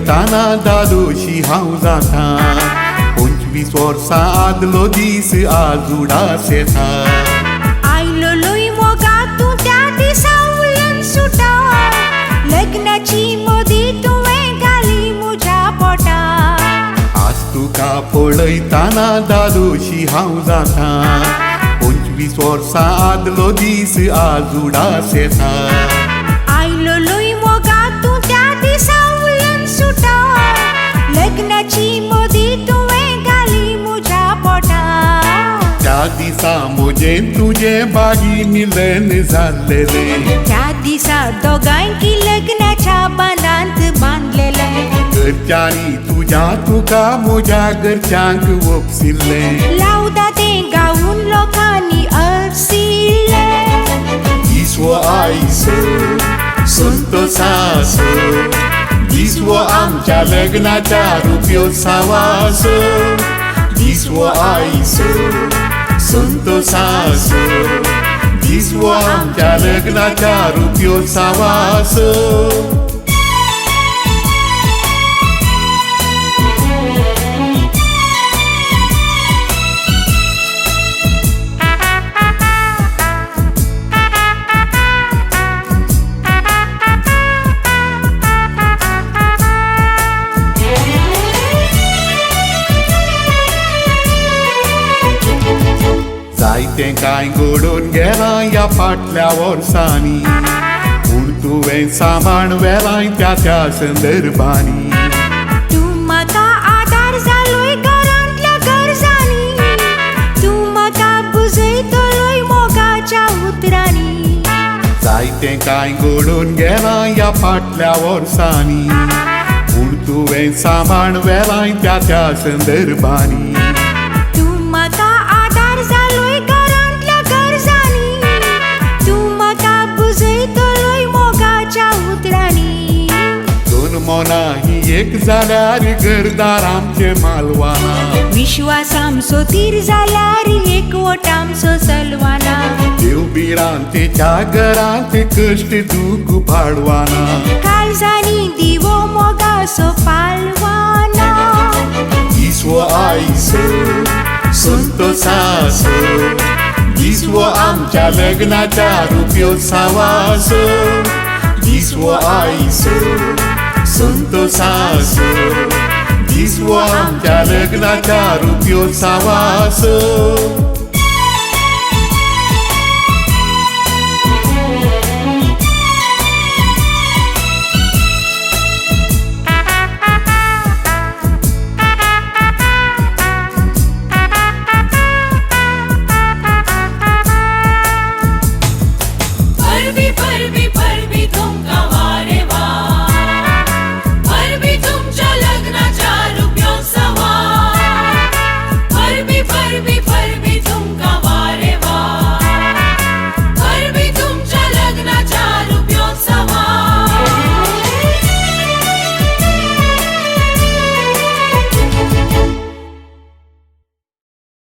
पळयताना दादोशी हांव जाता 25 वर्सां आदलो दीस आज उडास येता आयलो लोय मोगा तूं त्या दिसा उलयन सुटा लग्नाची मोदी तुवें घाली म्हज्या पोटा आज तुका पळयताना दादोशी हांव जाता 25 वर्सां आदलो दीस आज उडास येता आयलो लोय मोगा तूं त्या दिसा उलयन सुटा लग्नाची मोदी तुवें घाली म्हज्या पोटा त्या दिसा म्हजें तुजें बागी मिलन जाल्लेलें त्या दिसा दोगांयकी लग्नाच्या बांदांत बांदलेलें घरच्यांनी तुज्या तुका म्हज्या घरच्यांक वपसिल्लें लावदा तें गावून लोकांनी अरसिल्लें दिसवो आयसो संतोसासो दिसवो आमच्या लग्नाच्या रुपयोत्सवासो दिसवो आयसो संतोसासो दिसवो आमच्या लग्नाच्या रुपयोत्सवासो जायतें कांय घडोवन गेलां ह्या फाटल्या वर्सांनी पूण तुवें सांबाळ वेलाय त्या त्या संदर्भांनी तूं म्हाका आदार जालोय घरांतल्या गरजांनी तूं म्हाका बुजयतलोय मोगाच्या उतरांनी जायतें कांय घडोवन गेलां ह्या फाटल्या वर्सांनी पूण तुवें सांबाळ वेलाय त्या त्या संदर्भांनी तूं म्हाका आदार जालोय घरांतल्या गरजांनी तूं म्हाका बुजयतलोय मोगाच्या उतरांनी दोन मोना ही एक जाल्यार घरदार आमचे मालवाना विश्वास आमचो तीर जाल्यार एकवट आमचो सलवाना देव बिरांतेच्या घरांत कश्ट दूख भाडवाना काळजांनी दिवो मोगाचो पालवाना दिसवो आयसो संतोसासो दिसवो आमच्या लग्नाच्या रुपयोत्सवासो दिसवो आयसो संतोसासो दिसवो आमच्या लग्नाच्या रुपयोत्सवासो